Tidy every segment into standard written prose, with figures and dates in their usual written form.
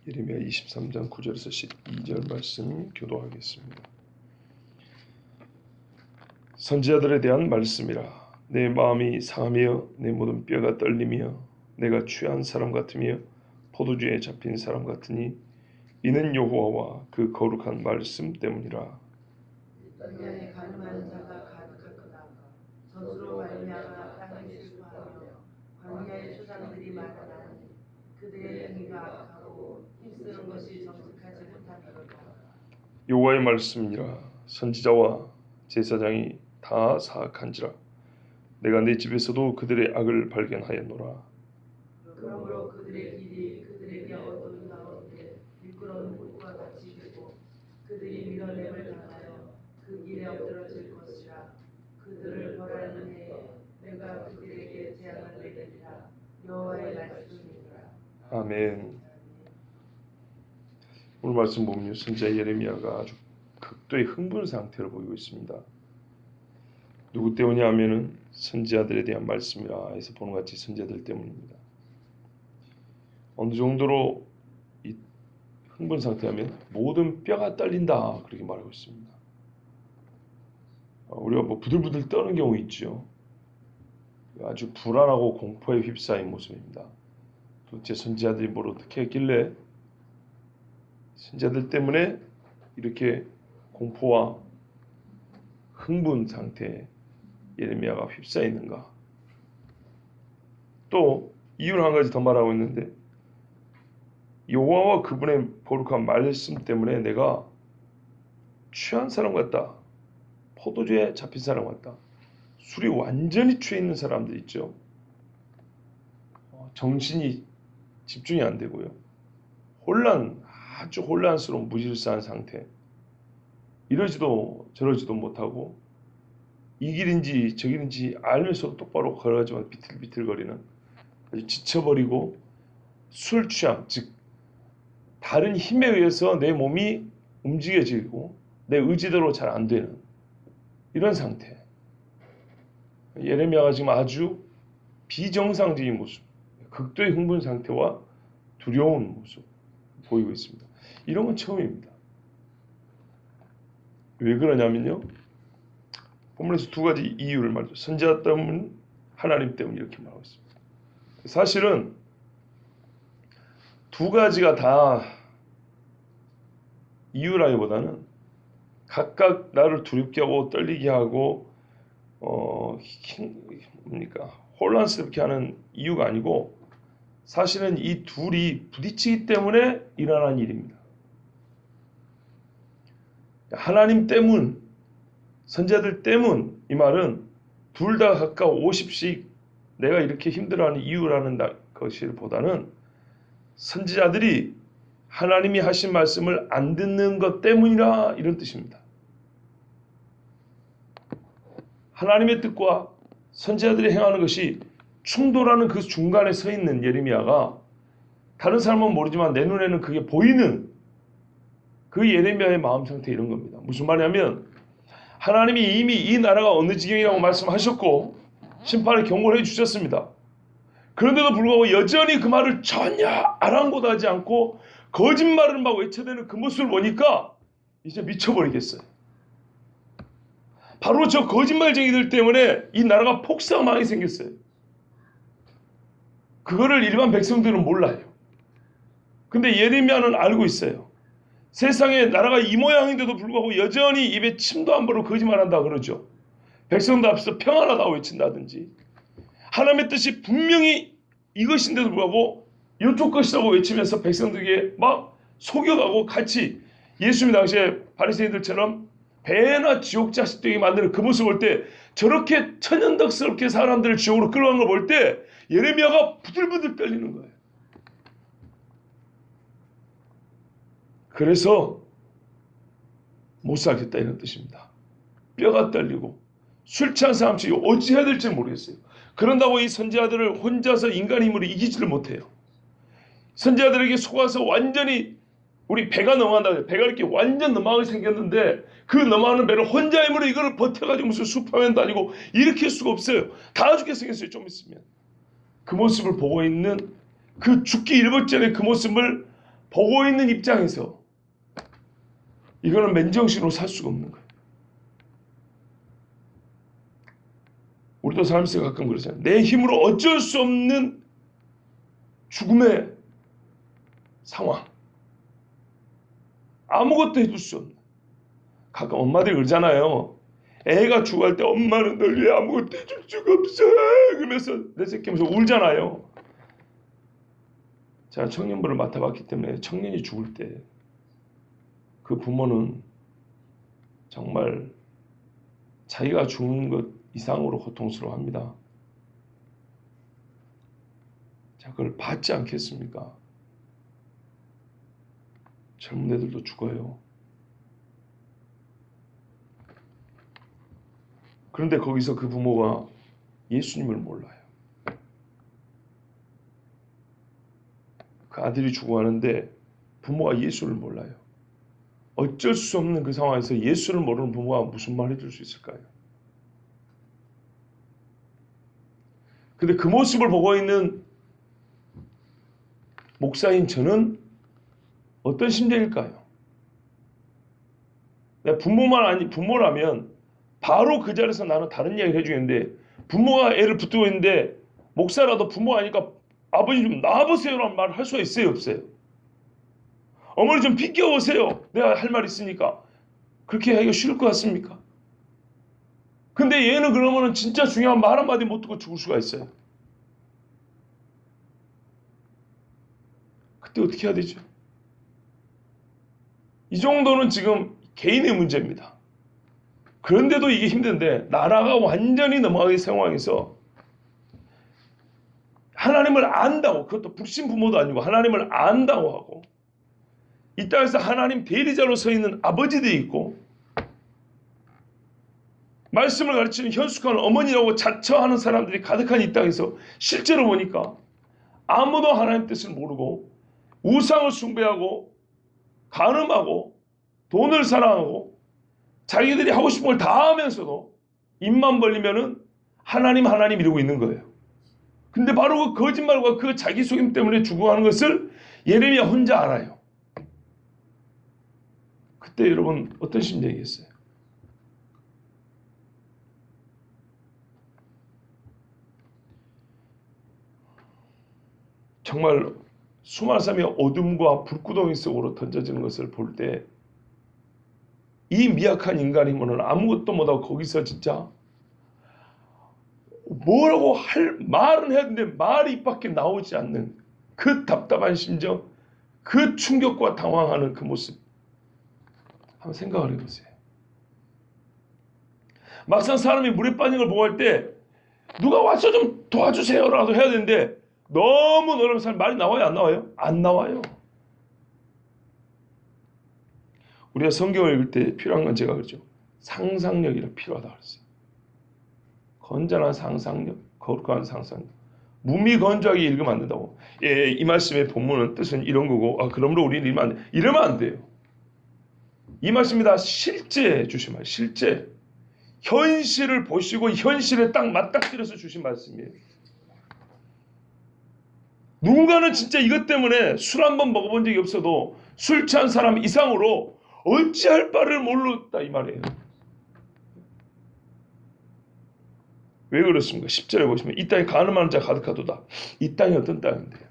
예레미야 23장 9절에서 12절 말씀 교도하겠습니다. 선지자들에 대한 말씀이라. 내 마음이 상하며 내 모든 뼈가 떨리며 내가 취한 사람 같으며 포도주에 잡힌 사람 같으니 이는 여호와와 그 거룩한 말씀 때문이라. 땅에 가늠하는 자가 가득하구나. 저주로 말미암아 땅이 슬퍼하며 광야의 초장들이 말하나니 그들의 행위가 악하고 힘쓰는 것이 정직하지 못함이로다. 여호와의 말씀이라. 선지자와 제사장이 다 사악한지라. 내가 내 집에서도 그들의 악을 발견하였노라. 그러므로 그들의 길이 그들에게 어두운 가운데 미끄러운 물과 같이 되고 그들이 밀어냄을 당하여 그 길에 엎드러질 것이라. 그들을 벌하는 해에 내가 그들에게 재앙을 내리리라. 여호와의 말씀이니라. 아멘. 오늘 말씀 보면 선지자 예레미야가 아주 극도의 흥분 상태를 보이고 있습니다. 누구 때문이냐 하면은 선지자들에 대한 말씀이라 해서 보는 것 같이 선지자들 때문입니다. 어느 정도로 이 흥분 상태하면 모든 뼈가 떨린다 그렇게 말하고 있습니다. 우리가 부들부들 떠는 경우 있죠. 아주 불안하고 공포에 휩싸인 모습입니다. 도대체 선지자들이 뭘 어떻게 했길래 선지자들 때문에 이렇게 공포와 흥분 상태에 예레미야가 휩싸이는가. 또 이유를 한 가지 더 말하고 있는데 여호와와 그분의 거룩한 말씀 때문에 내가 취한 사람 같다. 포도주에 잡힌 사람 같다. 술이 완전히 취해 있는 사람들 있죠. 정신이 집중이 안 되고요. 아주 혼란스러운 무질서한 상태. 이러지도 저러지도 못하고 이 길인지 저 길인지 알면서도 똑바로 걸어가지만 비틀비틀거리는, 아주 지쳐버리고 술 취함, 즉 다른 힘에 의해서 내 몸이 움직여지고 내 의지대로 잘 안 되는 이런 상태. 예레미야가 지금 아주 비정상적인 모습, 극도의 흥분 상태와 두려운 모습 보이고 있습니다. 이런 건 처음입니다. 왜 그러냐면요, 본문에서 두 가지 이유를 말하죠. 선지자 때문, 하나님 때문 이렇게 말하고 있습니다. 사실은 두 가지가 다 이유라기보다는 각각 나를 두렵게 하고 떨리게 하고 혼란스럽게 하는 이유가 아니고 사실은 이 둘이 부딪히기 때문에 일어난 일입니다. 하나님 때문, 선지자들 때문, 이 말은 둘 다 각각 50씩 내가 이렇게 힘들어하는 이유라는 것보다는 선지자들이 하나님이 하신 말씀을 안 듣는 것 때문이라 이런 뜻입니다. 하나님의 뜻과 선지자들이 행하는 것이 충돌하는 그 중간에 서 있는 예레미야가 다른 사람은 모르지만 내 눈에는 그게 보이는 그 예레미야의 마음 상태 이런 겁니다. 무슨 말이냐면 하나님이 이미 이 나라가 어느 지경이라고 말씀하셨고 심판의 경고를 해주셨습니다. 그런데도 불구하고 여전히 그 말을 전혀 아랑곳하지 않고 거짓말을 막 외쳐대는 그 모습을 보니까 이제 미쳐버리겠어요. 바로 저 거짓말쟁이들 때문에 이 나라가 폭삭망이 생겼어요. 그거를 일반 백성들은 몰라요. 근데 예레미야는 알고 있어요. 세상에 나라가 이 모양인데도 불구하고 여전히 입에 침도 안 바르고 거짓말한다 그러죠. 백성들 앞에서 평안하다고 외친다든지 하나님의 뜻이 분명히 이것인데도 불구하고 이쪽 것이라고 외치면서 백성들에게 막 속여가고 같이 예수님 당시에 바리새인들처럼 배나 지옥 자식 되게 만드는 그 모습을 볼 때 저렇게 천연덕스럽게 사람들을 지옥으로 끌어간 걸 볼 때 예레미야가 부들부들 떨리는 거예요. 그래서 못 살겠다 이런 뜻입니다. 뼈가 떨리고 술 취한 사람처럼 어찌해야 될지 모르겠어요. 그런다고 이 선지자들을 혼자서 인간 힘으로 이기지를 못해요. 선지자들에게 속아서 완전히 우리 배가 넘어간다. 배가 이렇게 완전 넘어가게 생겼는데 그 넘어가는 배를 혼자 힘으로 이걸 버텨가지고 무슨 슈퍼맨도 아니고 일으킬 수가 없어요. 다 죽게 생겼어요. 좀 있으면. 그 모습을 보고 있는 그 죽기 일보 전에 그 모습을 보고 있는 입장에서 이거는 맨정신으로 살 수가 없는 거예요. 우리도 삶에서 가끔 그러잖아요. 내 힘으로 어쩔 수 없는 죽음의 상황. 아무것도 해줄 수 없는. 가끔 엄마들이 그러잖아요. 애가 죽어갈 때 엄마는 널 위해 아무것도 해줄 수가 없어. 그러면서 내 새끼면서 울잖아요. 제가 청년부를 맡아봤기 때문에 청년이 죽을 때 그 부모는 정말 자기가 죽는 것 이상으로 고통스러워합니다. 자, 그걸 받지 않겠습니까? 젊은 애들도 죽어요. 그런데 거기서 그 부모가 예수님을 몰라요. 그 아들이 죽어가는데 부모가 예수를 몰라요. 어쩔 수 없는 그 상황에서 예수를 모르는 부모가 무슨 말 해줄 수 있을까요? 근데 그 모습을 보고 있는 목사인 저는 어떤 심정일까요? 내가 부모라면 바로 그 자리에서 나는 다른 이야기를 해주겠는데 부모가 애를 붙들고 있는데 목사라도 부모가 아니까 아버지 좀 나와보세요라는 말을 할 수가 있어요, 없어요? 어머니 좀 비켜보세요. 내가 할 말 있으니까. 그렇게 하기가 쉬울 것 같습니까? 근데 얘는 그러면은 진짜 중요한 말 한마디 못 듣고 죽을 수가 있어요. 그때 어떻게 해야 되죠? 이 정도는 지금 개인의 문제입니다. 그런데도 이게 힘든데 나라가 완전히 넘어가는 상황에서 하나님을 안다고, 그것도 불신 부모도 아니고 하나님을 안다고 하고 이 땅에서 하나님 대리자로 서 있는 아버지들이 있고 말씀을 가르치는 현숙한 어머니라고 자처하는 사람들이 가득한 이 땅에서 실제로 보니까 아무도 하나님 뜻을 모르고 우상을 숭배하고 간음하고 돈을 사랑하고 자기들이 하고 싶은 걸 다 하면서도 입만 벌리면은 하나님 이러고 있는 거예요. 근데 바로 그 거짓말과 그 자기 속임 때문에 죽어가는 것을 예레미야 혼자 알아요. 그때 여러분 어떤 심정이겠어요? 정말 수많은 사람이 어둠과 불구덩이 속으로 던져지는 것을 볼 때 이 미약한 인간이면은 아무것도 못하고 거기서 진짜 뭐라고 할 말은 해야 되는데 말이 입 밖에 나오지 않는 그 답답한 심정, 그 충격과 당황하는 그 모습 한번 생각을 해보세요. 막상 사람이 물에 빠진 걸 보고 할 때 누가 와서 좀 도와주세요라도 해야 되는데 너무 놀라면 사람 말이 나와요, 안 나와요? 안 나와요. 우리가 성경을 읽을 때 필요한 건 제가 그러죠. 상상력이 필요하다 그랬어요. 건전한 상상력, 거룩한 상상력. 무미건조하게 읽으면 안 된다고. 예, 이 말씀의 본문은 뜻은 이런 거고, 그러므로 우리는 이러면 안 돼요. 이 말씀이 다 실제 주신 말, 실제. 현실을 보시고 현실에 딱 맞닥뜨려서 주신 말씀이에요. 누군가는 진짜 이것 때문에 술 한 번 먹어본 적이 없어도 술 취한 사람 이상으로 어찌할 바를 모르다 이 말이에요. 왜 그렇습니까? 10절에 보시면 이 땅에 간음하는 자 가득하도다. 이 땅이 어떤 땅인데요?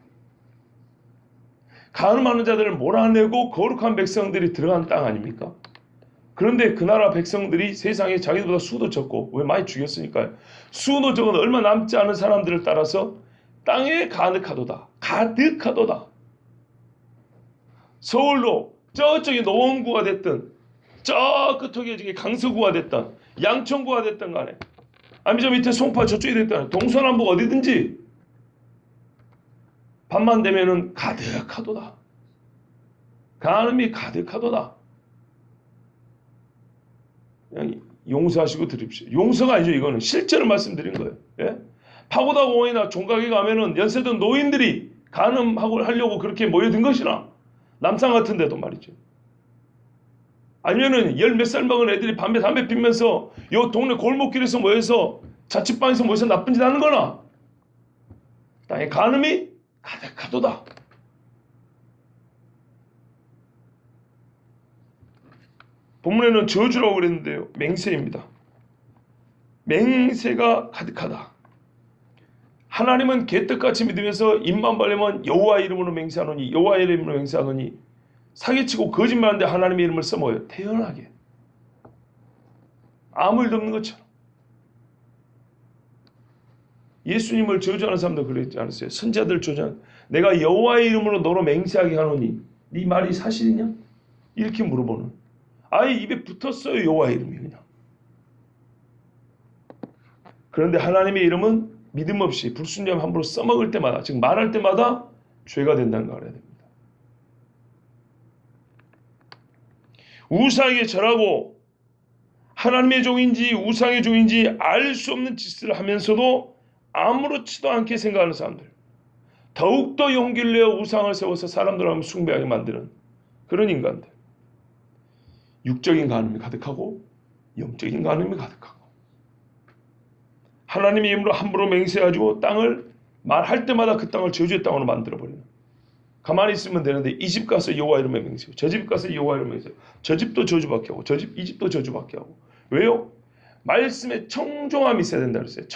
간음하는 자들을 몰아내고 거룩한 백성들이 들어간 땅 아닙니까? 그런데 그 나라 백성들이 세상에 자기들보다 수도 적고 왜 많이 죽였으니까요. 수도 적은 얼마 남지 않은 사람들을 따라서 땅에 가득하도다. 가득하도다. 서울로 저쪽에 노원구가 됐든 저 끝쪽에 강서구가 됐든 양천구가 됐든 간에 아니 저 밑에 송파 저쪽에 됐든 동서남북 어디든지 밤만 되면은 가득하도다. 간음이 가득하도다. 그냥 용서하시고 드립시오. 용서가 아니죠. 이거는 실제로 말씀드린 거예요. 예? 파고다 공원이나 종각에 가면은 연세든 노인들이 간음하고 하려고 그렇게 모여든 것이나 남산 같은 데도 말이죠. 아니면은 열 몇 살 먹은 애들이 담배 피면서 요 동네 골목길에서 모여서 자취방에서 모여서 나쁜 짓 하는 거나 땅에 간음이 가득하도다. 본문에는 저주라고 그랬는데요. 맹세입니다. 맹세가 가득하다. 하나님은 개떡같이 믿으면서 입만 벌리면 여호와 이름으로 맹세하노니 여호와 이름으로 맹세하노니 사기치고 거짓말하는데 하나님의 이름을 써먹어요. 태연하게. 아무 일도 없는 것처럼. 예수님을 저주하는 사람도 그랬지 않았어요? 선지자들 저주하는 내가 여호와의 이름으로 너로 맹세하게 하노니 네 말이 사실이냐? 이렇게 물어보는 아예 입에 붙었어요. 여호와의 이름이 그냥. 그런데 하나님의 이름은 믿음 없이 불순종 함부로 써먹을 때마다 즉 말할 때마다 죄가 된다는 걸 알아야 됩니다. 우상에게 절하고 하나님의 종인지 우상의 종인지 알 수 없는 짓을 하면서도 아무렇지도 않게 생각하는 사람들, 더욱더 용기를 내어 우상을 세워서 사람들을 숭배하게 만드는 그런 인간들. 육적인 간음이 가득하고 영적인 간음이 가득하고 하나님의 이름으로 함부로 맹세해가지고 땅을 말할 때마다 그 땅을 저주의 땅으로 만들어버리는. 가만히 있으면 되는데 이 집 가서 여호와 이름에 맹세하고 저 집 가서 여호와 이름에 맹세하고 저 집도 저주받게 하고 이 집도 저주받게 하고. 왜요? 말씀에 청종함이 있어야 된다 그랬어요.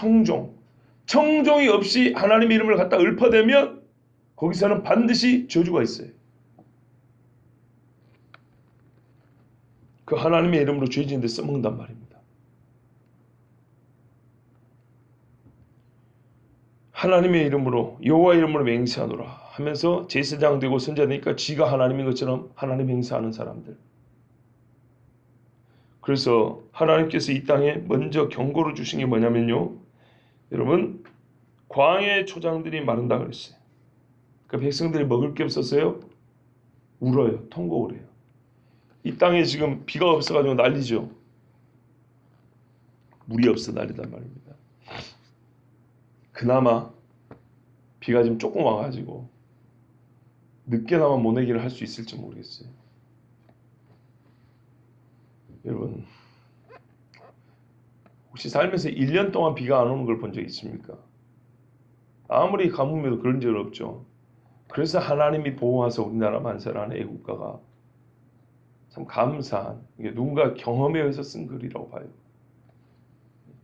청종이 없이 하나님의 이름을 갖다 읊어대면 거기서는 반드시 저주가 있어요. 그 하나님의 이름으로 죄 지는데 써먹는단 말입니다. 하나님의 이름으로 여호와 이름으로 맹세하노라 하면서 제사장 되고 선지자 되니까 지가 하나님인 것처럼 하나님 맹세하는 사람들. 그래서 하나님께서 이 땅에 먼저 경고를 주신 게 뭐냐면요. 여러분 광야의 초장들이 마른다 그랬어요. 그 백성들이 먹을 게 없어서요. 울어요. 통곡을 해요. 이 땅에 지금 비가 없어가지고 난리죠. 물이 없어 난리단 말입니다. 그나마 비가 좀 조금 와가지고 늦게나마 모내기를 할 수 있을지 모르겠어요. 여러분 혹시 살면서 1년 동안 비가 안 오는 걸 본 적 있습니까? 아무리 가뭄에도 그런 적은 없죠. 그래서 하나님이 보호하셔서 우리나라 만세라는 애국가가 참 감사한, 이게 누군가 경험에 의해서 쓴 글이라고 봐요.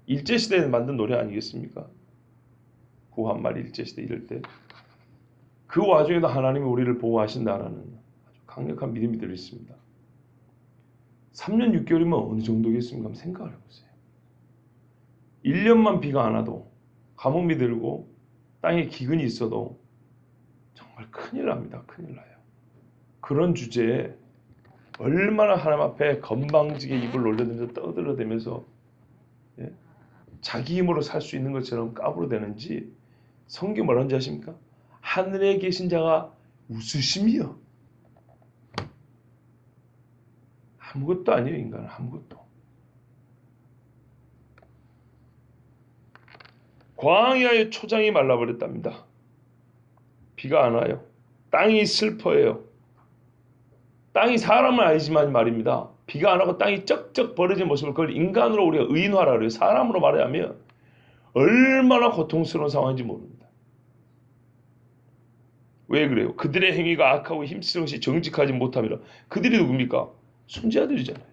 일제시대에 만든 노래 아니겠습니까? 구한말 일제시대 이럴 때. 그 와중에도 하나님이 우리를 보호하신다라는 아주 강력한 믿음이 들어있습니다. 3년 6개월이면 어느 정도겠습니까? 한번 생각을 해보세요. 1년만 비가 안 와도 가뭄이 들고 땅에 기근이 있어도 정말 큰일 납니다. 큰일 나요. 그런 주제에 얼마나 하나님 앞에 건방지게 입을 놀려대면서 떠들어대면서 자기 힘으로 살 수 있는 것처럼 까불어대는지 성경 뭐라는지 아십니까? 하늘에 계신 자가 웃으시며. 아무것도 아니에요. 인간은 아무것도. 광야의 초장이 말라버렸답니다. 비가 안 와요. 땅이 슬퍼해요. 땅이 사람은 아니지만 말입니다. 비가 안 오고 땅이 쩍쩍 벌어진 모습을 그걸 인간으로 우리가 의인화라 그래요. 사람으로 말하면 얼마나 고통스러운 상황인지 모릅니다. 왜 그래요? 그들의 행위가 악하고 힘쓰는 것이 정직하지 못함이라. 그들이 누굽니까? 순죄자들이잖아요.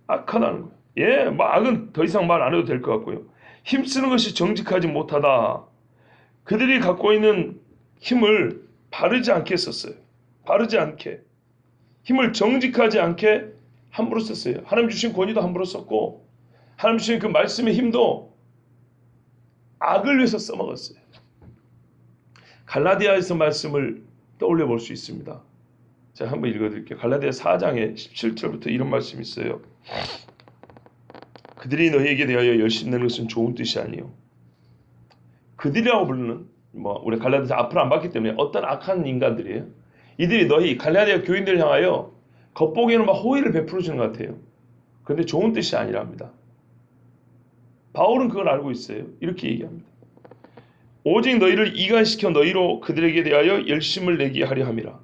악하다는 거예요. 예, 뭐 악은 더 이상 말 안 해도 될 것 같고요. 힘쓰는 것이 정직하지 못하다. 그들이 갖고 있는 힘을 바르지 않게 썼어요. 바르지 않게. 힘을 정직하지 않게 함부로 썼어요. 하나님 주신 권위도 함부로 썼고 하나님 주신 그 말씀의 힘도 악을 위해서 써먹었어요. 갈라디아에서 말씀을 떠올려 볼 수 있습니다. 제가 한번 읽어드릴게요. 갈라디아 4장에 17절부터 이런 말씀이 있어요. 그들이 너희에게 대하여 열심 내는 것은 좋은 뜻이 아니요. 그들이라고 부르는 우리 갈라디아서 앞으로 안 봤기 때문에 어떤 악한 인간들이에요. 이들이 너희 갈라디아 교인들을 향하여 겉보기에는 막 호의를 베풀어 주는 것 같아요. 그런데 좋은 뜻이 아니랍니다. 바울은 그걸 알고 있어요. 이렇게 얘기합니다. 오직 너희를 이간시켜 너희로 그들에게 대하여 열심을 내게 하려 함이라.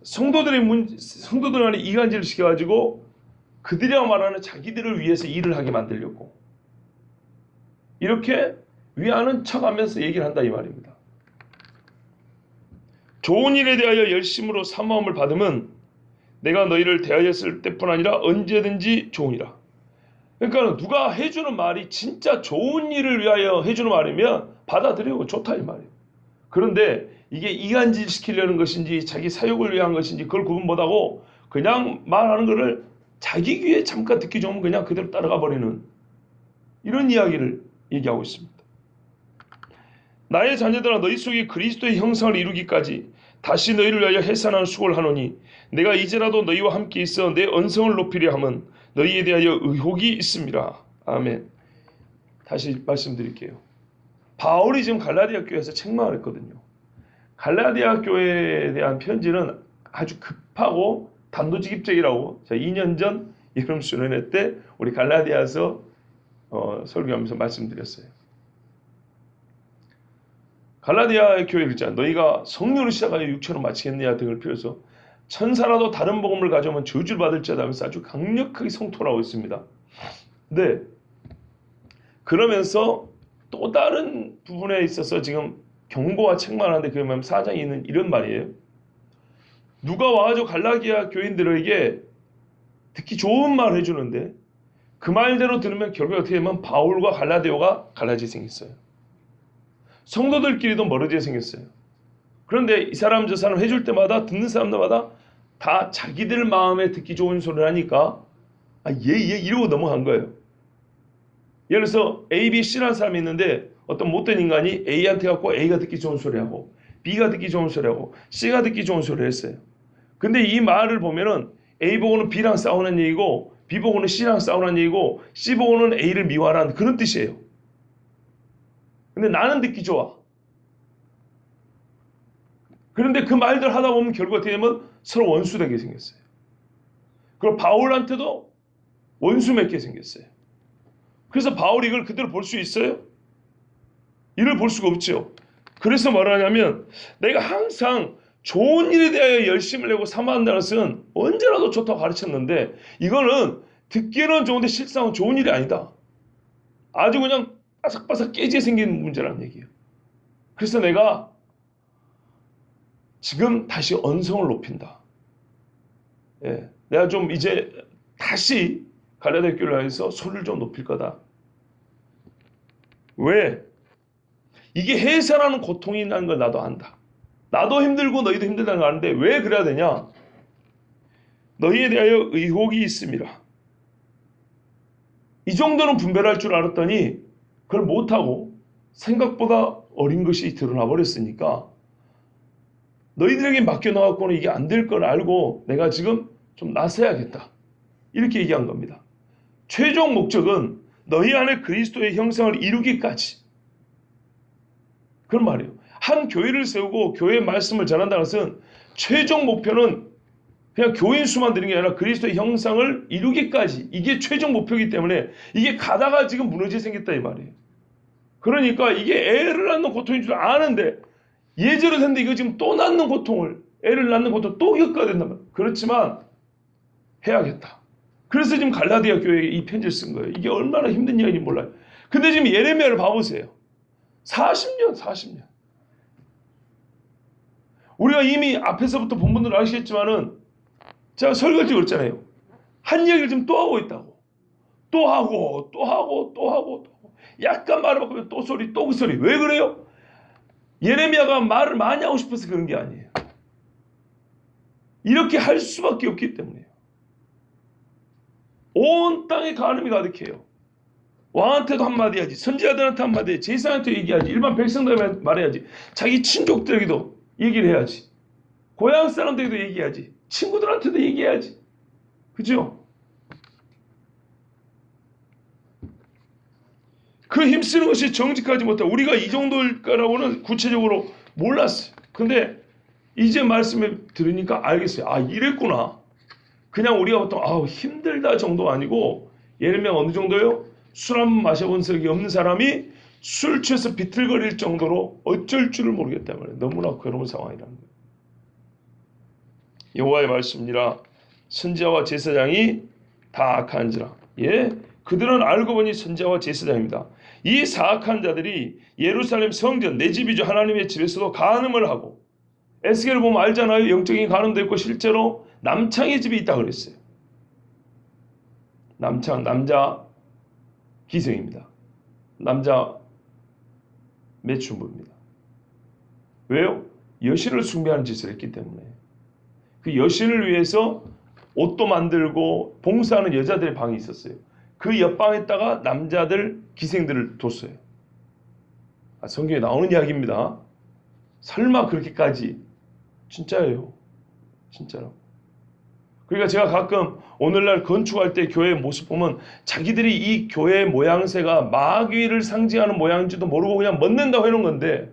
성도들 안에 이간질을 시켜가지고 그들이라고 말하는 자기들을 위해서 일을 하게 만들려고 이렇게 위하는 척하면서 얘기를 한다 이 말입니다. 좋은 일에 대하여 열심으로 사모함을 받으면 내가 너희를 대하였을 때뿐 아니라 언제든지 좋으니라. 그러니까 누가 해주는 말이 진짜 좋은 일을 위하여 해주는 말이면 받아들이고 좋다 이 말이에요. 그런데 이게 이간질 시키려는 것인지 자기 사욕을 위한 것인지 그걸 구분 못하고 그냥 말하는 것을 자기 귀에 잠깐 듣기 좋으면 그냥 그대로 따라가 버리는 이런 이야기를 얘기하고 있습니다. 나의 자녀들아 너희 속에 그리스도의 형상을 이루기까지 다시 너희를 위하여 해산하는 수고를 하노니 내가 이제라도 너희와 함께 있어 내 언성을 높이려 함은 너희에 대하여 의혹이 있습니다. 아멘. 다시 말씀드릴게요. 바울이 지금 갈라디아 교회에서 책망을 했거든요. 갈라디아 교회에 대한 편지는 아주 급하고 단도직입적이라고 제가 2년 전 여름 수련회 때 우리 갈라디아서 설교하면서 말씀드렸어요. 갈라디아 교회를 있잖아. 너희가 성령을 시작하여 육체로 마치겠느냐 등을 피워서 천사라도 다른 복음을 가져오면 저주를 받을지어다 하면서 아주 강력하게 성토하고 있습니다. 네. 그러면서 또 다른 부분에 있어서 지금 경고와 책망하는데 그게 뭐냐면 4장에 있는 이런 말이에요. 누가 와가지고 갈라디아 교인들에게 듣기 좋은 말을 해주는데 그 말대로 들으면 결국에 어떻게 되면 바울과 갈라디아가 갈라지게 생겼어요. 성도들끼리도 멀어지게 생겼어요. 그런데 이 사람 저 사람 해줄 때마다 듣는 사람들마다 다 자기들 마음에 듣기 좋은 소리를 하니까 얘 이러고 넘어간 거예요. 예를 들어서 A, B, C라는 사람이 있는데 어떤 못된 인간이 A한테 갖고 A가 듣기 좋은 소리하고 B가 듣기 좋은 소리하고 C가 듣기 좋은 소리를 했어요. 근데 이 말을 보면은 A 보고는 B랑 싸우는 얘기고 B 보고는 C랑 싸우는 얘기고 C 보고는 A를 미워하라는 그런 뜻이에요. 근데 나는 듣기 좋아. 그런데 그 말들 하다 보면 결국 어떻게 되면 서로 원수 되게 생겼어요. 그리고 바울한테도 원수 맺게 생겼어요. 그래서 바울이 이걸 그대로 볼 수 있어요? 이를 볼 수가 없죠. 그래서 뭐라냐면 내가 항상 좋은 일에 대하여 열심을 내고 사모한다는 것은 언제라도 좋다고 가르쳤는데 이거는 듣기에는 좋은데 실상은 좋은 일이 아니다. 아주 그냥 바삭바삭 깨지게 생긴 문제라는 얘기예요. 그래서 내가 지금 다시 언성을 높인다. 예, 내가 좀 이제 다시 갈라디아 교회를 해서 소리를 좀 높일 거다. 왜? 이게 해산하는 고통이 있다는 걸 나도 안다. 나도 힘들고 너희도 힘들다는 걸 아는데 왜 그래야 되냐? 너희에 대하여 의혹이 있습니다. 이 정도는 분별할 줄 알았더니 그걸 못하고 생각보다 어린 것이 드러나 버렸으니까 너희들에게 맡겨놔갖고는 이게 안 될 걸 알고 내가 지금 좀 나서야겠다. 이렇게 얘기한 겁니다. 최종 목적은 너희 안에 그리스도의 형상을 이루기까지. 그런 말이에요. 한 교회를 세우고 교회의 말씀을 전한다는 것은 최종 목표는 그냥 교인 수만 드는 게 아니라 그리스도의 형상을 이루기까지. 이게 최종 목표이기 때문에 이게 가다가 지금 무너지게 생겼다 이 말이에요. 그러니까 이게 애를 낳는 고통인 줄 아는데 예제로 했는데 이거 지금 또 낳는 고통을 애를 낳는 고통을 또 겪어야 된단 말이에요. 그렇지만 해야겠다. 그래서 지금 갈라디아 교회에 이 편지를 쓴 거예요. 이게 얼마나 힘든 이야기인지 몰라요. 근데 지금 예레미야를 봐보세요. 40년. 우리가 이미 앞에서부터 본분들 아시겠지만은 제가 설거지 그랬잖아요. 한 얘기를 지금 또 하고 있다고. 또 하고. 약간 말을 바꾸면 또 소리, 또 그 소리. 왜 그래요? 예레미야가 말을 많이 하고 싶어서 그런 게 아니에요. 이렇게 할 수밖에 없기 때문이에요. 온 땅에 간음이 가득해요. 왕한테도 한마디 해야지. 선지자들한테 한마디 해야지. 제사장한테 얘기해야지. 일반 백성들한테 말해야지. 자기 친족들에게도 얘기를 해야지. 고향 사람들에게도 얘기해야지. 친구들한테도 얘기해야지. 그죠? 그 힘쓰는 것이 정직하지 못하고 우리가 이 정도일 거라고는 구체적으로 몰랐어요. 근데 이제 말씀을 들으니까 알겠어요. 아, 이랬구나. 그냥 우리가 보통 힘들다 정도 아니고 예레미야 어느 정도요? 술 한 번 마셔본 적이 없는 사람이 술 취해서 비틀거릴 정도로 어쩔 줄을 모르겠다 말이에요. 너무나 괴로운 상황이라는 거예요. 여호와의 말씀이라 선지자와 제사장이 다 악한지라. 예, 그들은 알고 보니 선지자와 제사장입니다. 이 사악한 자들이 예루살렘 성전 내 집이죠 하나님의 집에서도 간음을 하고 에스겔을 보면 알잖아요. 영적인 가늠도 있고 실제로 남창의 집이 있다고 그랬어요. 남창 남자 기생입니다. 남자 매춘부입니다. 왜요? 여신을 숭배하는 짓을 했기 때문에. 그 여신을 위해서 옷도 만들고 봉사하는 여자들의 방이 있었어요. 그 옆방에다가 남자들 기생들을 뒀어요. 성경에 나오는 이야기입니다. 설마 그렇게까지? 진짜예요. 진짜로. 그러니까 제가 가끔 오늘날 건축할 때 교회 모습 보면 자기들이 이 교회 모양새가 마귀를 상징하는 모양인지도 모르고 그냥 멋낸다고 해놓은 건데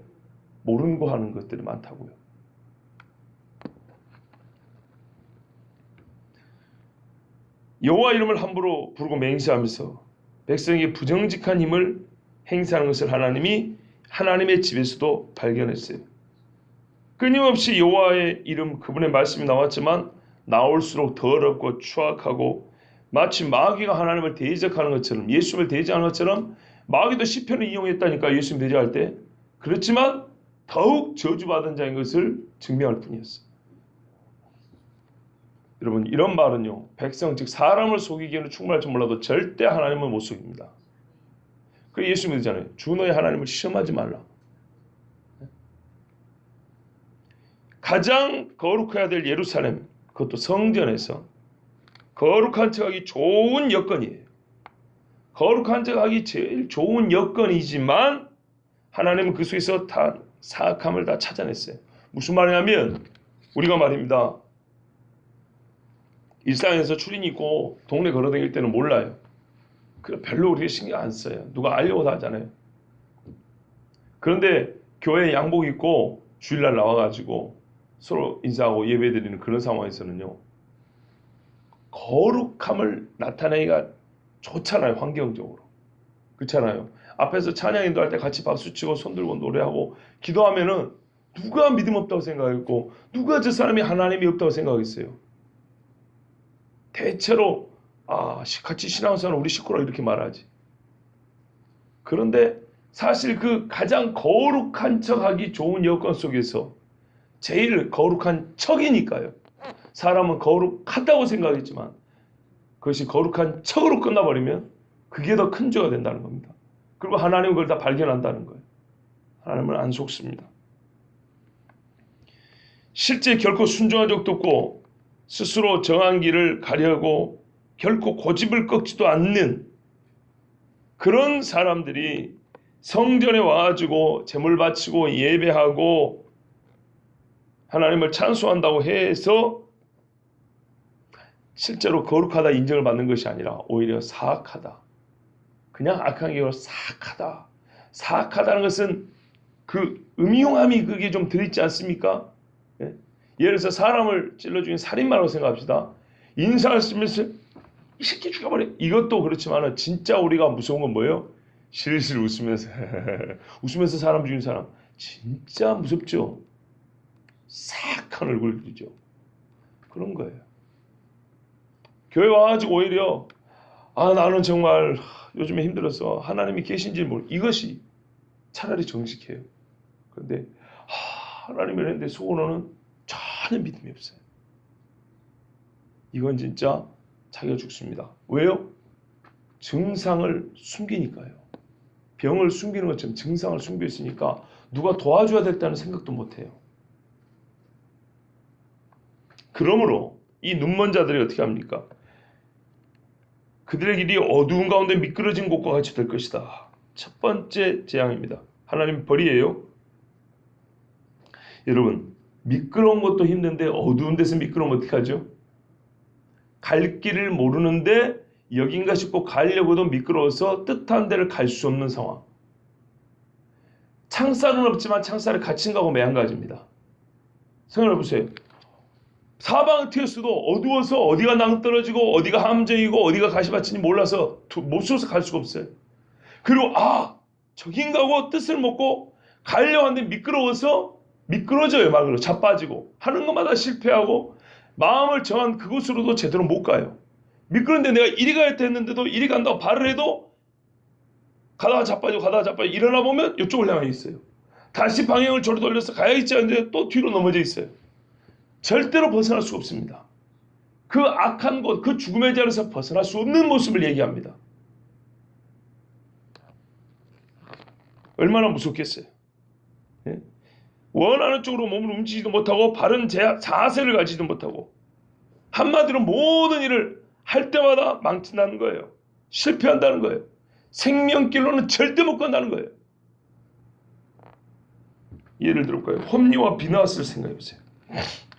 모르는 거 하는 것들이 많다고요. 여호와 이름을 함부로 부르고 맹세하면서 백성에게 부정직한 힘을 행사하는 것을 하나님이 하나님의 집에서도 발견했어요. 끊임없이 여호와의 이름, 그분의 말씀이 나왔지만 나올수록 더럽고 추악하고 마치 마귀가 하나님을 대적하는 것처럼, 예수님을 대적하는 것처럼 마귀도 시편을 이용했다니까, 예수님 대적할 때. 그렇지만 더욱 저주받은 자인 것을 증명할 뿐이었어요. 여러분, 이런 말은요, 백성 즉 사람을 속이기에는 충분할지 몰라도 절대 하나님을 못 속입니다. 그래서 예수님이 그러잖아요. 주 너의 하나님을 시험하지 말라. 가장 거룩해야 될 예루살렘, 그것도 성전에서 거룩한 척하기 좋은 여건이에요. 거룩한 척하기 제일 좋은 여건이지만 하나님은 그 속에서 다 사악함을 다 찾아냈어요. 무슨 말이냐면, 우리가 말입니다, 일상에서 추리닝 입고 동네 걸어다닐 때는 몰라요. 별로 우리가 신경 안 써요. 누가 알려고 다 하잖아요. 그런데 교회에 양복 입고 주일날 나와가지고 서로 인사하고 예배드리는 그런 상황에서는요, 거룩함을 나타내기가 좋잖아요. 환경적으로. 그렇잖아요. 앞에서 찬양 인도할 때 같이 박수치고 손들고 노래하고 기도하면은 누가 믿음 없다고 생각했고 누가 저 사람이 하나님이 없다고 생각했어요. 대체로 같이 신앙생활 우리 식구라 이렇게 말하지. 그런데 사실 그 가장 거룩한 척하기 좋은 여건 속에서 제일 거룩한 척이니까요. 사람은 거룩하다고 생각했지만 그것이 거룩한 척으로 끝나버리면 그게 더 큰 죄가 된다는 겁니다. 그리고 하나님은 그걸 다 발견한다는 거예요. 하나님은 안 속습니다. 실제 결코 순종한 적도 없고 스스로 정한 길을 가려고 결코 고집을 꺾지도 않는 그런 사람들이 성전에 와가지고 제물 바치고 예배하고 하나님을 찬송한다고 해서 실제로 거룩하다 인정을 받는 것이 아니라 오히려 사악하다. 그냥 악한 게 아니라 사악하다. 사악하다는 것은 그 음흉함이 그게 좀 들어있지 않습니까? 예? 예를 들어서 사람을 찔러 죽인 살인마라고 생각합시다. 인상을 쓰면서 이 새끼 죽여버려. 이것도 그렇지만 진짜 우리가 무서운 건 뭐예요? 실실 웃으면서 웃으면서 사람 죽인 사람 진짜 무섭죠. 사악한 얼굴을 그리죠. 그런 거예요. 교회 와가지고 오히려 나는 정말 요즘에 힘들어서 하나님이 계신지 모르. 이것이 차라리 정직해요. 그런데 하나님을 했는데 속으로는 전혀 믿음이 없어요. 이건 진짜 자기가 죽습니다. 왜요? 증상을 숨기니까요. 병을 숨기는 것처럼 증상을 숨겨 있으니까 누가 도와줘야 됐다는 생각도 못해요. 그러므로 이 눈먼 자들이 어떻게 합니까? 그들의 길이 어두운 가운데 미끄러진 곳과 같이 될 것이다. 첫 번째 재앙입니다. 하나님 벌이에요. 여러분, 미끄러운 것도 힘든데 어두운 데서 미끄러우면 어떻게 하죠? 갈 길을 모르는데 여긴가 싶고 가려고도 미끄러워서 뜻한 데를 갈 수 없는 상황. 창살은 없지만 창살에 갇힌 거하고 매한가지입니다. 생각해 보세요. 사방을 튀었어도 어두워서 어디가 낭떠러지고 어디가 함정이고 어디가 가시밭인지 몰라서 못 쏘서 갈 수가 없어요. 그리고 저긴가 하고 뜻을 먹고 가려고 하는데 미끄러워서 미끄러져요. 막 자빠지고 하는 것마다 실패하고 마음을 정한 그곳으로도 제대로 못 가요. 미끄러운데 내가 이리 가야겠다 했는데도 이리 간다고 발을 해도 가다가 자빠지고 일어나 보면 이쪽을 향해 있어요. 다시 방향을 저로 돌려서 가야겠지 하는데 또 뒤로 넘어져 있어요. 절대로 벗어날 수 없습니다. 그 악한 곳, 그 죽음의 자리에서 벗어날 수 없는 모습을 얘기합니다. 얼마나 무섭겠어요. 예? 원하는 쪽으로 몸을 움직이지도 못하고 바른 자세를 가지지도 못하고 한마디로 모든 일을 할 때마다 망친다는 거예요. 실패한다는 거예요. 생명길로는 절대 못 간다는 거예요. 예를 들어볼까요? 홈리와 비나스를 생각해 보세요.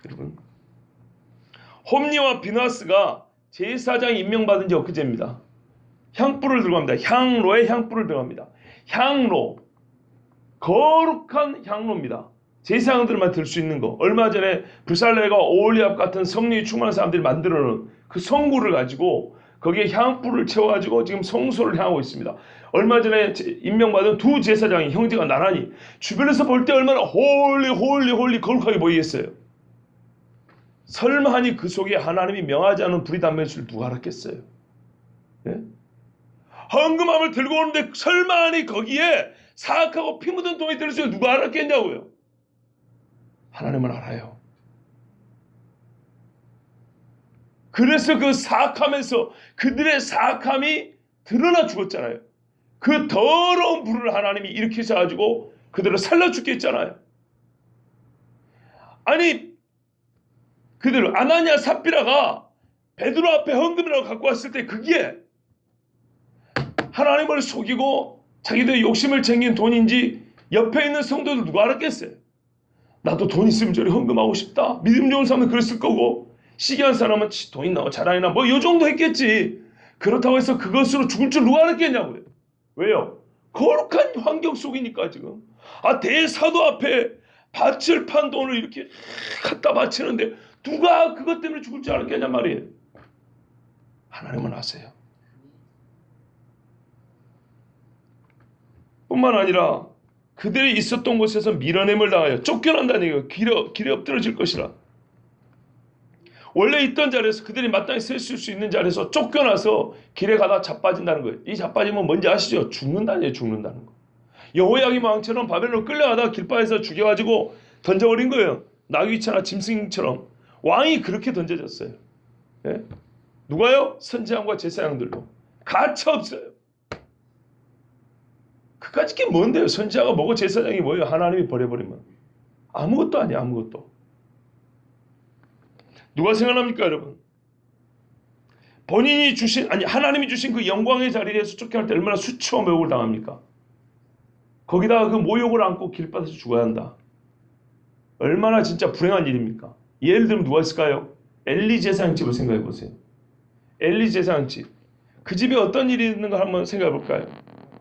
여러분, 홈리와 비나스가 제사장 임명받은 지 엊그제입니다. 향불을 들고 갑니다. 향로에 향불을 들어갑니다. 향로, 거룩한 향로입니다. 제사장들만 들 수 있는 거. 얼마 전에 브살레가 오올리압 같은 성령이 충만한 사람들이 만들어 놓은 그 성구를 가지고 거기에 향불을 채워가지고 지금 성소를 향하고 있습니다. 얼마 전에 임명받은 두 제사장이 형제가 나란히 주변에서 볼 때 얼마나 홀리 거룩하게 보이겠어요. 설마하니 그 속에 하나님이 명하지 않은 불이 담배일 줄 누가 알았겠어요. 예? 헌금함을 들고 오는데 설마하니 거기에 사악하고 피 묻은 돈이 들을 줄 누가 알았겠냐고요. 하나님은 알아요. 그래서 그 사악함에서 그들의 사악함이 드러나 죽었잖아요. 그 더러운 불을 하나님이 일으키셔가지고 그들을 살려 죽게 했잖아요. 아니 그들 아나니아 삽비라가 베드로 앞에 헌금이라고 갖고 왔을 때 그게 하나님을 속이고 자기들의 욕심을 챙긴 돈인지 옆에 있는 성도들 누가 알았겠어요. 나도 돈 있으면 저리 헌금하고 싶다. 믿음 좋은 사람은 그랬을 거고 시기한 사람은 돈 있나 자랑이나 뭐 이 정도 했겠지. 그렇다고 해서 그것으로 죽을 줄 누가 알았겠냐고요. 왜요? 거룩한 환경 속이니까 지금. 대사도 앞에 밭을 판 돈을 이렇게 갖다 바치는데 누가 그것 때문에 죽을 줄 알았겠냐 말이에요. 하나님은 아세요. 뿐만 아니라 그들이 있었던 곳에서 밀어냄을 당하여 쫓겨난다는 얘기예요. 길에 엎드러질 것이라. 원래 있던 자리에서 그들이 마땅히 설 수 있는 자리에서 쫓겨나서 길에 가다 자빠진다는 거예요. 이 자빠지면 뭔지 아시죠? 죽는다는 거. 여호야김 왕처럼 바벨론으로 끌려가다가 길바에서 죽여가지고 던져버린 거예요. 나귀처럼 짐승처럼. 왕이 그렇게 던져졌어요. 예? 누가요? 선지자과 제사장들로. 가차 없어요. 그까짓 게 뭔데요? 선지자가 뭐고 제사장이 뭐예요? 하나님이 버려버리면. 아무것도 아니야, 아무것도. 누가 생각납니까, 여러분? 본인이 주신, 하나님이 주신 그 영광의 자리에서 쫓겨날 때 얼마나 수치와 모욕을 당합니까? 거기다가 그 모욕을 안고 길바에서 죽어야 한다. 얼마나 진짜 불행한 일입니까? 예를 들면 누가 있을까요? 엘리 제사장 집을 생각해 보세요. 엘리 제사장 집. 그 집에 어떤 일이 있는가 한번 생각해 볼까요?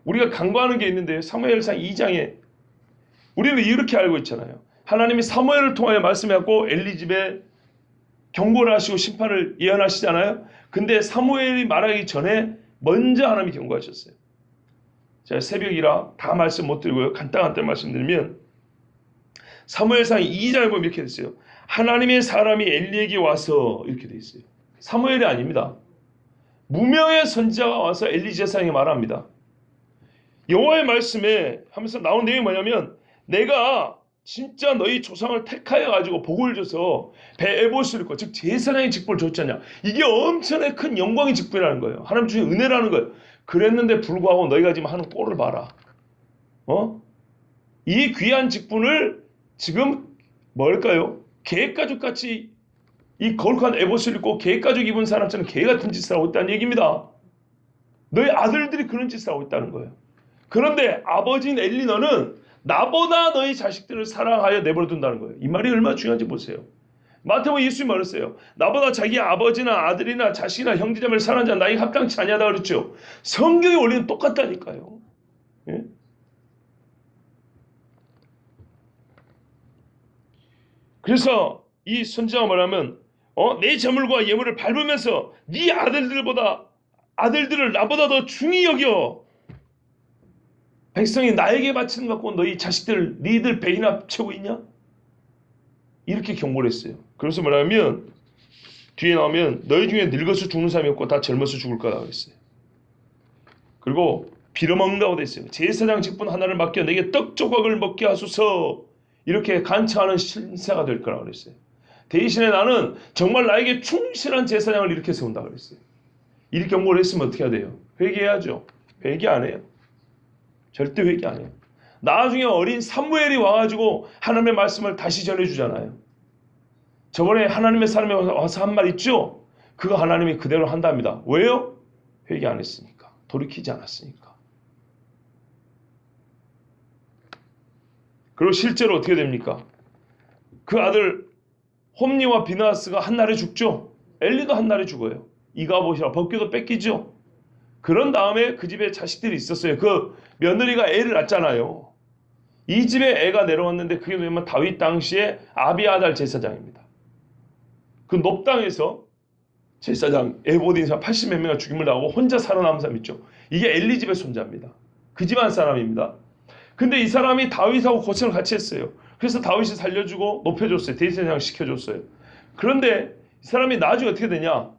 우리가 간과하는 게 있는데요. 사무엘상 2장에 우리는 이렇게 알고 있잖아요. 하나님이 사무엘을 통하여 말씀하고 엘리 집에 경고를 하시고 심판을 예언하시잖아요. 근데 사무엘이 말하기 전에 먼저 하나님이 경고하셨어요. 제가 새벽이라 다 말씀 못 드리고요. 간단한 말씀드리면 사무엘상 2장에 보면 이렇게 됐어요. 하나님의 사람이 엘리에게 와서 이렇게 돼 있어요. 사무엘이 아닙니다. 무명의 선지자가 와서 엘리 제사장에게 말합니다. 여호와의 말씀에 하면서 나온 내용이 뭐냐면 내가 진짜 너희 조상을 택하여 가지고 복을 줘서 배 에봇을 입고 즉 제사장의 직분을 줬잖냐. 이게 엄청나게 큰 영광의 직분이라는 거예요. 하나님 주신 은혜라는 거예요. 그랬는데 불구하고 너희가 지금 하는 꼴을 봐라. 이 귀한 직분을 지금 뭘까요? 개가죽같이 이 거룩한 에봇을 입고 개가죽 입은 사람처럼 개 같은 짓을 하고 있다는 얘기입니다. 너희 아들들이 그런 짓을 하고 있다는 거예요. 그런데 아버지인 엘리 너는 나보다 너희 자식들을 사랑하여 내버려둔다는 거예요. 이 말이 얼마나 중요한지 보세요. 마태복음 예수님이 말했어요. 나보다 자기 아버지나 아들이나 자식이나 형제자매를 사랑하는 자는 나에게 합당치 아니하다 그랬죠. 성경의 원리는 똑같다니까요. 예? 그래서 이 선지자가 말하면 내 재물과 예물을 밟으면서 네 아들들을 나보다 더 중히 여겨. 백성이 나에게 바치는 것 갖고 너희 자식들 니들 배이나 채우고 있냐? 이렇게 경고를 했어요. 그래서 뭐냐면 뒤에 나오면 너희 중에 늙어서 죽는 사람이 없고 다 젊어서 죽을 거다 그랬어요. 그리고 빌어먹는다고 돼 있어요. 제사장 직분 하나를 맡겨 내게 떡 조각을 먹게 하소서 이렇게 간청하는 신세가 될 거라고 그랬어요. 대신에 나는 정말 나에게 충실한 제사장을 이렇게 세운다고 그랬어요. 이렇게 경고를 했으면 어떻게 해야 돼요? 회개해야죠. 회개 안 해요. 절대 회개 안 해요. 나중에 어린 사무엘이 와가지고 하나님의 말씀을 다시 전해주잖아요. 저번에 하나님의 사람이 와서 한 말 있죠? 그거 하나님이 그대로 한답니다. 왜요? 회개 안 했으니까. 돌이키지 않았으니까. 그리고 실제로 어떻게 됩니까? 그 아들 홈니와 비나하스가 한날에 죽죠. 엘리도 한날에 죽어요. 이가봇이라 법궤도 뺏기죠. 그런 다음에 그 집에 자식들이 있었어요. 그 며느리가 애를 낳잖아요. 이 집에 애가 내려왔는데 그게 뭐냐면 다윗 당시에 아비아달 제사장입니다. 그 높당에서 제사장 에보딘 사람 80몇 명이 죽임을 당하고 혼자 살아남은 사람 있죠. 이게 엘리 집의 손자입니다. 그 집안 사람입니다. 근데 이 사람이 다윗하고 고생을 같이 했어요. 그래서 다윗이 살려주고 높여줬어요. 대제사장 시켜줬어요. 그런데 이 사람이 나중에 어떻게 되냐?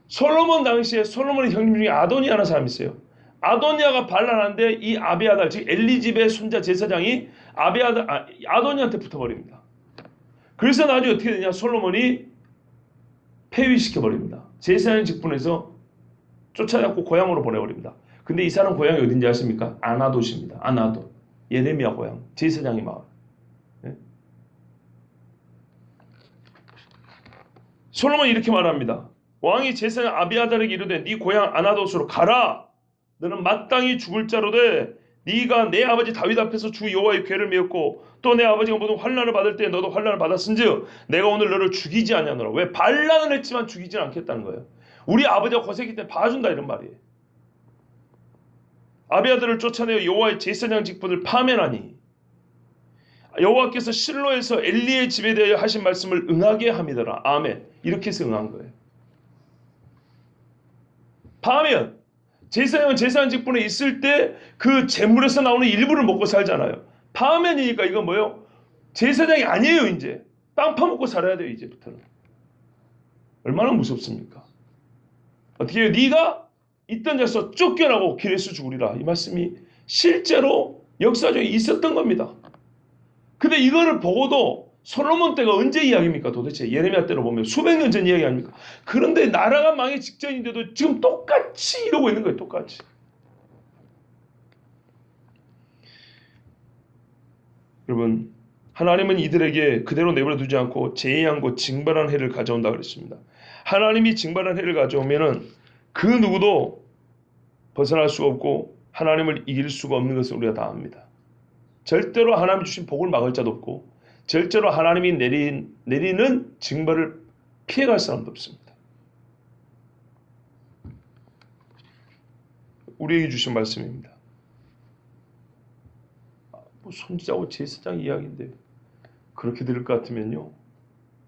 솔로몬 당시에 솔로몬의 형님 중에 아도니아라는 사람이 있어요. 아도니아가 반란한데 이 아비아달 즉 엘리 집의 손자 제사장이 아도니아한테 붙어버립니다. 그래서 나중에 어떻게 되냐? 솔로몬이 폐위시켜버립니다. 제사장 직분에서 쫓아잡고 고향으로 보내버립니다. 근데 이 사람 고향이 어딘지 아십니까? 아나돗입니다. 아나돗. 예레미야 고향. 제사장의 마을. 네? 솔로몬이 이렇게 말합니다. 왕이 제사장 아비아달에게 이르되 네 고향 아나돗으로 가라. 너는 마땅히 죽을 자로되 네가 내 아버지 다윗 앞에서 주 여호와의 궤를 메었고 또 내 아버지가 모든 환난을 받을 때 너도 환난을 받았은즉 내가 오늘 너를 죽이지 아니하노라. 왜? 반란을 했지만 죽이지는 않겠다는 거예요. 우리 아버지가 고생했기 때문에 봐준다 이런 말이에요. 아비아들을 쫓아내어 여호와의 제사장 직분을 파면하니 여호와께서 실로에서 엘리의 집에 대하여 하신 말씀을 응하게 함이더라. 아멘. 이렇게 해서 응한 거예요. 파면. 제사장은 제사장 직분에 있을 때 그 재물에서 나오는 일부를 먹고 살잖아요. 파면이니까 이건 뭐예요? 제사장이 아니에요. 이제 땅 파먹고 살아야 돼요. 이제부터는. 얼마나 무섭습니까? 어떻게 해요? 네가 있던 데서 쫓겨나고 길에서 죽으리라. 이 말씀이 실제로 역사적으로 있었던 겁니다. 근데 이거를 보고도 솔로몬 때가 언제 이야기입니까? 도대체 예레미야 때로 보면 수백 년 전 이야기 아닙니까? 그런데 나라가 망하기 직전인데도 지금 똑같이 이러고 있는 거예요. 똑같이. 여러분, 하나님은 이들에게 그대로 내버려 두지 않고 재앙과 징벌한 해를 가져온다 그랬습니다. 하나님이 징벌한 해를 가져오면은 그 누구도 벗어날 수가 없고 하나님을 이길 수가 없는 것을 우리가 다 압니다. 절대로 하나님이 주신 복을 막을 자도 없고 절대로 하나님이 내리는 징벌을 피해갈 사람도 없습니다. 우리에게 주신 말씀입니다. 뭐 선지자고 제사장 이야기인데 그렇게 들을 것 같으면요.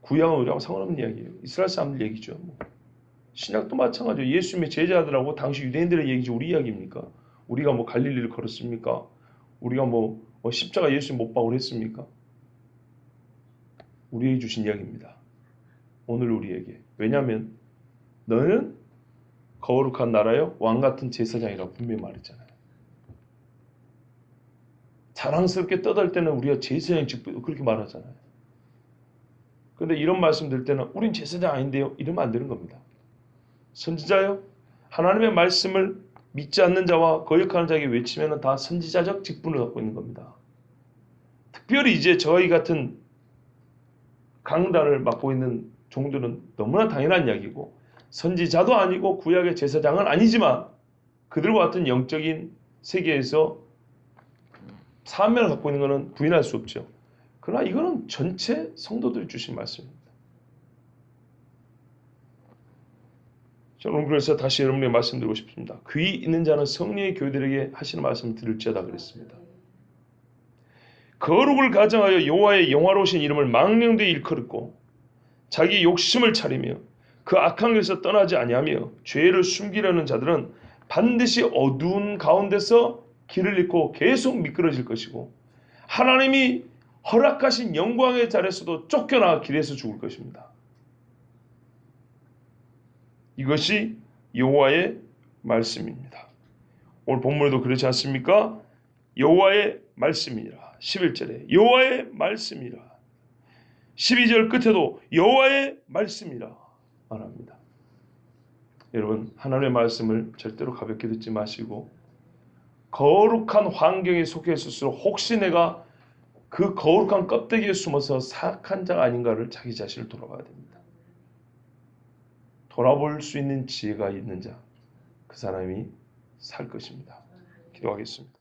구약은 우리하고 상관없는 이야기예요. 이스라엘 사람들 얘기죠. 뭐. 신약도 마찬가지예요. 예수님의 제자들하고 당시 유대인들의 얘기지 우리 이야기입니까? 우리가 뭐 갈릴리를 걸었습니까? 우리가 뭐 십자가 예수님 못 박으려 했습니까? 우리에게 주신 이야기입니다. 오늘 우리에게. 왜냐하면 너는 거룩한 나라요 왕같은 제사장이라고 분명히 말했잖아요. 자랑스럽게 떠들 때는 우리가 제사장 직분 그렇게 말하잖아요. 그런데 이런 말씀 들 때는 우린 제사장 아닌데요. 이러면 안 되는 겁니다. 선지자요. 하나님의 말씀을 믿지 않는 자와 거역하는 자에게 외치면 다 선지자적 직분을 갖고 있는 겁니다. 특별히 이제 저희 같은 강단을 맡고 있는 종들은 너무나 당연한 이야기고 선지자도 아니고 구약의 제사장은 아니지만 그들과 같은 영적인 세계에서 사명을 갖고 있는 것은 부인할 수 없죠. 그러나 이거는 전체 성도들이 주신 말씀입니다. 저는 그래서 다시 여러분에게 말씀드리고 싶습니다. 귀 있는 자는 성령의 교회들에게 하시는 말씀을 들을지어다 그랬습니다. 거룩을 가정하여 여호와의 영화로우신 이름을 망령되이 일컬었고 자기 욕심을 차리며 그 악한 길에서 떠나지 아니하며 죄를 숨기려는 자들은 반드시 어두운 가운데서 길을 잃고 계속 미끄러질 것이고 하나님이 허락하신 영광의 자리에서도 쫓겨나 길에서 죽을 것입니다. 이것이 여호와의 말씀입니다. 오늘 본문에도 그렇지 않습니까? 여호와의 말씀이라. 11절에 여호와의 말씀이라. 12절 끝에도 여호와의 말씀이라 말합니다. 여러분, 하나님의 말씀을 절대로 가볍게 듣지 마시고 거룩한 환경에 속해 있을수록 혹시 내가 그 거룩한 껍데기에 숨어서 사악한 자가 아닌가를 자기 자신을 돌아봐야 됩니다. 돌아볼 수 있는 지혜가 있는 자, 그 사람이 살 것입니다. 기도하겠습니다.